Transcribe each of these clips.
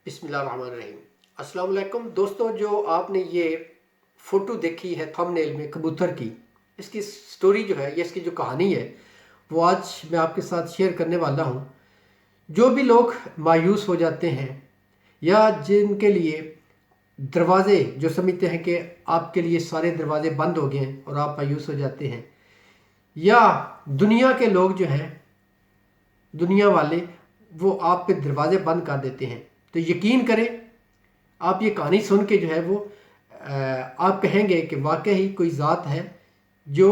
बिस्मिल्लाहिर्रहमानिर्रहीम। अस्सलाम वालेकुम दोस्तों, जो आपने ये फ़ोटो देखी है थंबनेल में कबूतर की, इसकी स्टोरी जो है, ये इसकी जो कहानी है, वो आज मैं आपके साथ शेयर करने वाला हूँ। जो भी लोग मायूस हो जाते हैं या जिनके लिए दरवाज़े जो समझते हैं कि आपके लिए सारे दरवाज़े बंद हो गए हैं और आप मायूस हो जाते हैं, या दुनिया के लोग जो हैं, दुनिया वाले, वो आप पे दरवाज़े बंद कर देते हैं, तो यकीन करें, आप ये कहानी सुन के जो है वो आप कहेंगे कि वाकई ही कोई ज़ात है जो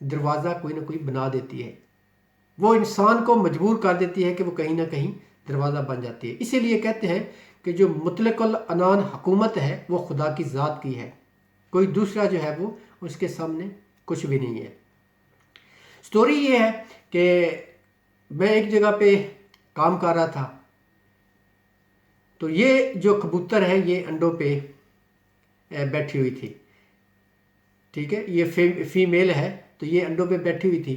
दरवाज़ा कोई ना कोई बना देती है। वो इंसान को मजबूर कर देती है कि वो कहीं ना कहीं दरवाज़ा बन जाती है। इसीलिए कहते हैं कि जो मुतलकुल अनान हुकूमत है वो खुदा की ज़ात की है, कोई दूसरा जो है वो उसके सामने कुछ भी नहीं है। स्टोरी ये है कि मैं एक जगह पे काम कर रहा था, तो ये जो कबूतर है ये अंडों पे बैठी हुई थी। ठीक है, ये फीमेल है, तो ये अंडों पे बैठी हुई थी।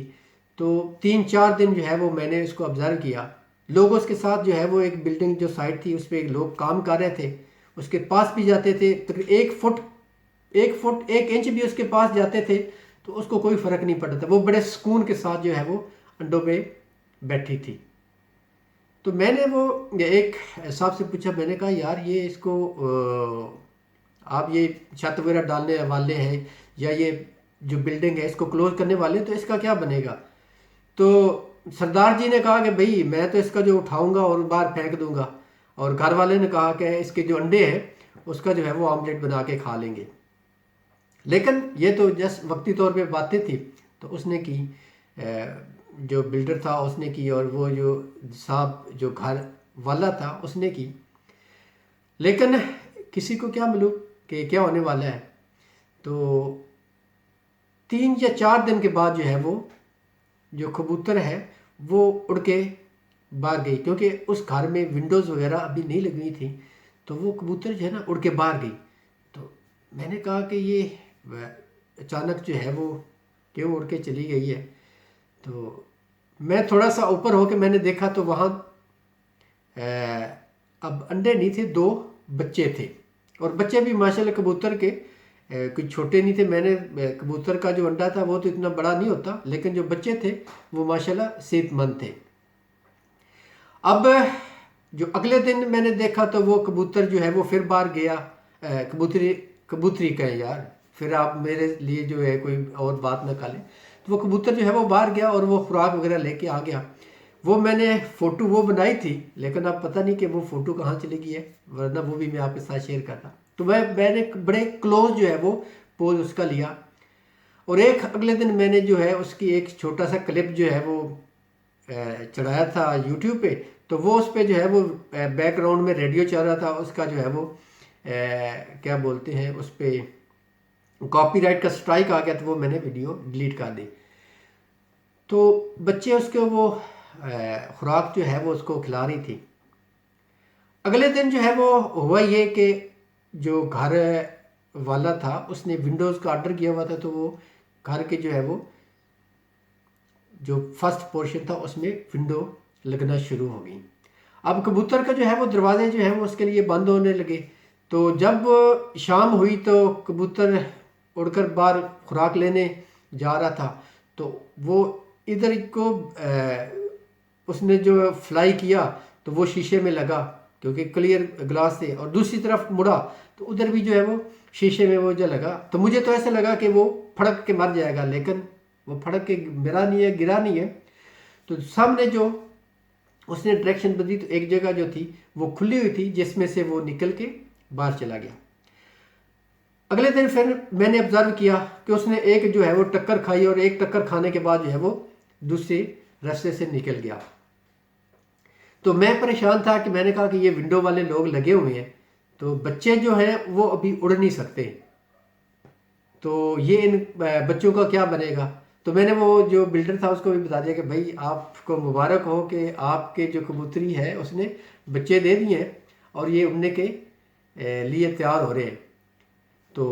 तो 3-4 दिन जो है वो मैंने इसको ऑब्ज़र्व किया। लोग उसके साथ जो है वो एक बिल्डिंग जो साइड थी उस पर लोग काम कर रहे थे, उसके पास भी जाते थे, तो 1 इंच भी उसके पास जाते थे तो उसको कोई फ़र्क नहीं पड़ता था। वो बड़े सुकून के साथ जो है वो अंडों पे बैठी थी। तो मैंने वो एक साहब से पूछा, मैंने कहा यार ये इसको आप ये छत वगैरह डालने वाले हैं या ये जो बिल्डिंग है इसको क्लोज करने वाले हैं, तो इसका क्या बनेगा? तो सरदार जी ने कहा कि भाई मैं तो इसका जो उठाऊंगा और बाहर फेंक दूंगा, और घर वाले ने कहा कि इसके जो अंडे हैं उसका जो है वो ऑमलेट बना के खा लेंगे। लेकिन ये तो जस्ट वक्ती तौर पे बातें थी, तो उसने की, जो बिल्डर था उसने की, और वो जो साहब जो घर वाला था उसने की। लेकिन किसी को क्या मालूम कि क्या होने वाला है। तो 3 या 4 दिन के बाद जो है वो जो कबूतर है वो उड़ के बाहर गई, क्योंकि उस घर में विंडोज़ वगैरह अभी नहीं लगी हुई थी। तो वो कबूतर जो है ना उड़ के बाहर गई। तो मैंने कहा कि ये अचानक जो है वो क्यों उड़ के चली गई है। तो मैं थोड़ा सा ऊपर होके मैंने देखा तो वहाँ अब अंडे नहीं थे, 2 बच्चे थे, और बच्चे भी माशाल्लाह कबूतर के कुछ छोटे नहीं थे। मैंने कबूतर का जो अंडा था वो तो इतना बड़ा नहीं होता, लेकिन जो बच्चे थे वो माशाल्लाह सेहतमंद थे। अब जो अगले दिन मैंने देखा तो वो कबूतर जो है वो फिर बाहर गया। कबूतरी कबूतरी कहें यार, फिर आप मेरे लिए जो है कोई और बात ना करें। तो वो कबूतर जो है वो बाहर गया और वो खुराक वगैरह लेके आ गया। वो मैंने फ़ोटो वो बनाई थी, लेकिन अब पता नहीं कि वो फ़ोटो कहाँ चली गई है, वरना वो भी मैं आपके साथ शेयर करता। तो मैंने बड़े क्लोज जो है वो पोज उसका लिया, और एक अगले दिन मैंने जो है उसकी एक छोटा सा क्लिप जो है वो चढ़ाया था यूट्यूब पे। तो वो उस पर जो है वो बैकग्राउंड में रेडियो चल रहा था, उसका जो है वो क्या बोलते हैं, उस पर कॉपीराइट का स्ट्राइक आ गया, तो वो मैंने वीडियो डिलीट कर दी। तो बच्चे उसके वो खुराक जो है वो उसको खिला रही थी। अगले दिन जो है वो हुआ ये कि जो घर वाला था उसने विंडोज़ का ऑर्डर किया हुआ था, तो वो घर के जो है वो जो फर्स्ट पोर्शन था उसमें विंडो लगना शुरू हो गई। अब कबूतर का जो है वो दरवाजे जो है वो उसके लिए बंद होने लगे। तो जब शाम हुई तो कबूतर उड़कर बाहर खुराक लेने जा रहा था, तो वो इधर को उसने जो फ्लाई किया तो वो शीशे में लगा, क्योंकि क्लियर ग्लास थे, और दूसरी तरफ मुड़ा तो उधर भी जो है वो शीशे में वो जो लगा। तो मुझे तो ऐसा लगा कि वो फड़क के मर जाएगा, लेकिन वो फड़क के गिरा नहीं है, गिरा नहीं है। तो सामने जो उसने डायरेक्शन बदली, तो एक जगह जो थी वो खुली हुई थी जिसमें से वो निकल के बाहर चला गया। अगले दिन फिर मैंने ऑब्जर्व किया कि उसने एक जो है वो टक्कर खाई, और एक टक्कर खाने के बाद जो है वो दूसरे रास्ते से निकल गया। तो मैं परेशान था कि मैंने कहा कि ये विंडो वाले लोग लगे हुए हैं, तो बच्चे जो हैं वो अभी उड़ नहीं सकते, तो ये इन बच्चों का क्या बनेगा। तो मैंने वो जो बिल्डर था उसको भी बता दिया कि भाई आपको मुबारक हो कि आपके जो कबूतरी है उसने बच्चे दे दिए हैं और ये उड़ने के लिए तैयार हो रहे हैं। तो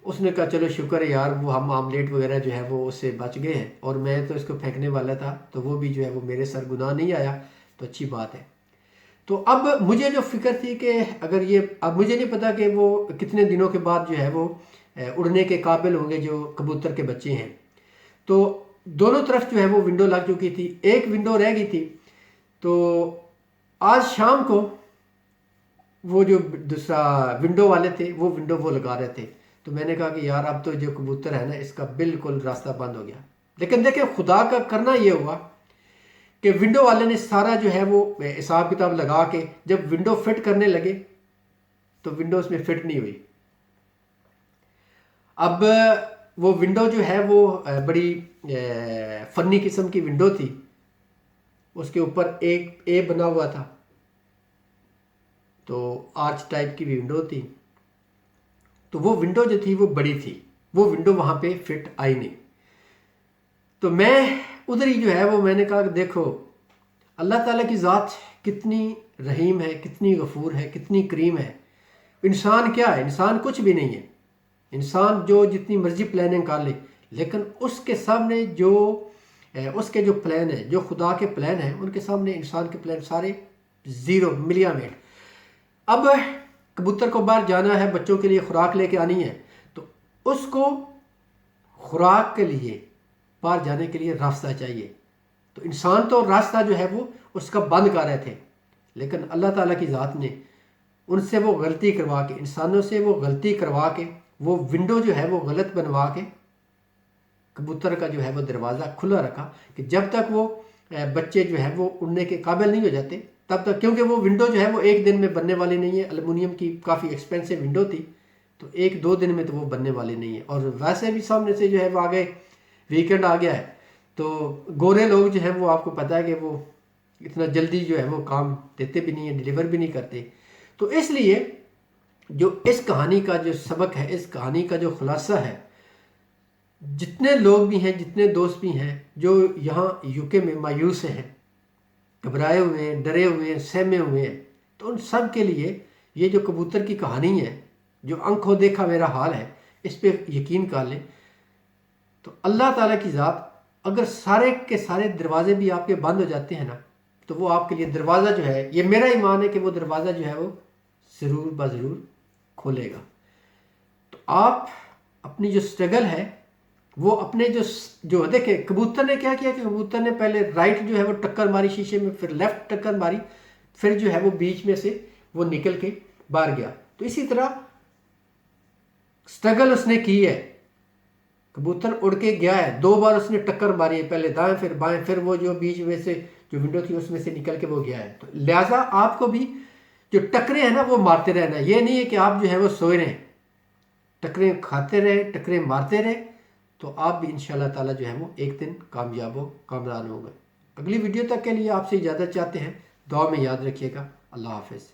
उसने कहा चलो शुक्र है यार, वो हम आमलेट वगैरह जो है वो उससे बच गए हैं, और मैं तो इसको फेंकने वाला था, तो वो भी जो है वो मेरे सर गुनाह नहीं आया, तो अच्छी बात है। تو اب مجھے جو فکر تھی کہ اگر یہ، اب مجھے نہیں پتا کہ وہ کتنے دنوں کے بعد جو ہے وہ اڑنے کے قابل ہوں گے جو کبوتر کے بچے ہیں. تو دونوں طرف جو ہے وہ ونڈو لگ چکی تھی، ایک ونڈو رہ گئی تھی. تو آج شام کو وہ جو دوسرا ونڈو والے تھے وہ ونڈو وہ لگا رہے تھے. تو میں نے کہا کہ یار اب تو جو کبوتر ہے نا اس کا بالکل راستہ بند ہو گیا. لیکن دیکھیں خدا کا کرنا یہ ہوا کہ ونڈو والے نے سارا جو ہے وہ حساب کتاب لگا کے جب ونڈو فٹ کرنے لگے تو ونڈو اس میں فٹ نہیں ہوئی. اب وہ ونڈو جو ہے وہ بڑی فنی قسم کی ونڈو تھی، اس کے اوپر ایک اے بنا ہوا تھا، تو آرچ ٹائپ کی ونڈو تھی. تو وہ ونڈو جو تھی وہ بڑی تھی، وہ ونڈو وہاں پہ فٹ آئی نہیں. تو میں ادھر ہی جو ہے وہ میں نے کہا کہ دیکھو اللہ تعالیٰ کی ذات کتنی رحیم ہے، کتنی غفور ہے، کتنی کریم ہے. انسان کیا ہے؟ انسان کچھ بھی نہیں ہے. انسان جو جتنی مرضی پلاننگ کر لے، لیکن اس کے سامنے جو اس کے جو پلان ہیں، جو خدا کے پلان ہیں، ان کے سامنے انسان کے پلان سارے زیرو، ملیا میٹ. اب کبوتر کو باہر جانا ہے، بچوں کے لیے خوراک لے کے آنی ہے، تو اس کو خوراک کے لیے باہر جانے کے لیے راستہ چاہیے. تو انسان تو راستہ جو ہے وہ اس کا بند کر رہے تھے، لیکن اللہ تعالیٰ کی ذات نے ان سے وہ غلطی کروا کے، انسانوں سے وہ غلطی کروا کے، وہ ونڈو جو ہے وہ غلط بنوا کے کبوتر کا جو ہے وہ دروازہ کھلا رکھا کہ جب تک وہ بچے جو ہے وہ اڑنے کے قابل نہیں ہو جاتے تب تک، کیونکہ وہ ونڈو جو ہے وہ ایک دن میں بننے والی نہیں ہے. الومینیم کی کافی ایکسپینسو ونڈو تھی، تو ایک دو دن میں تو وہ بننے والی نہیں ہے. اور ویسے بھی سامنے سے جو ہے وہ آگے ویکینڈ آ گیا ہے، تو گورے لوگ جو ہیں وہ آپ کو پتہ ہے کہ وہ اتنا جلدی جو ہے وہ کام دیتے بھی نہیں ہیں، ڈیلیور بھی نہیں کرتے. تو اس لیے جو اس کہانی کا جو سبق ہے، اس کہانی کا جو خلاصہ ہے، جتنے لوگ بھی ہیں، جتنے دوست بھی ہیں جو یہاں یو کے میں مایوس ہیں، گھبرائے ہوئے ہیں، ڈرے ہوئے ہیں، سہمے ہوئے ہیں، تو ان سب کے لیے یہ جو کبوتر کی کہانی ہے، جو آنکھوں دیکھا میرا حال ہے، اس پہ یقین کر لیں. تو اللہ تعالیٰ کی ذات اگر سارے کے سارے دروازے بھی آپ کے بند ہو جاتے ہیں نا، تو وہ آپ کے لیے دروازہ جو ہے، یہ میرا ایمان ہے کہ وہ دروازہ جو ہے وہ ضرور بضرور کھولے گا. تو آپ اپنی جو سٹرگل ہے وہ اپنے جو دیکھیں کبوتر نے کیا کیا کہ کبوتر نے پہلے رائٹ جو ہے وہ ٹکر ماری شیشے میں، پھر لیفٹ ٹکر ماری، پھر جو ہے وہ بیچ میں سے وہ نکل کے باہر گیا. تو اسی طرح سٹرگل اس نے کی ہے، کبوتر اڑ کے گیا ہے، دو بار اس نے ٹکر ماری ہے، پہلے دائیں پھر بائیں، پھر وہ جو بیچ میں سے جو ونڈو تھی اس میں سے نکل کے وہ گیا ہے. تو لہٰذا آپ کو بھی جو ٹکریں ہیں نا وہ مارتے رہنا. یہ نہیں ہے کہ آپ جو ہے وہ سوئے رہیں، ٹکریں کھاتے رہے، ٹکریں مارتے رہے، تو آپ بھی انشاءاللہ تعالیٰ جو ہے وہ ایک دن کامران ہوں گے. اگلی ویڈیو تک کے لیے آپ سے اجازت چاہتے ہیں. دعا میں یاد رکھیے گا. اللہ حافظ.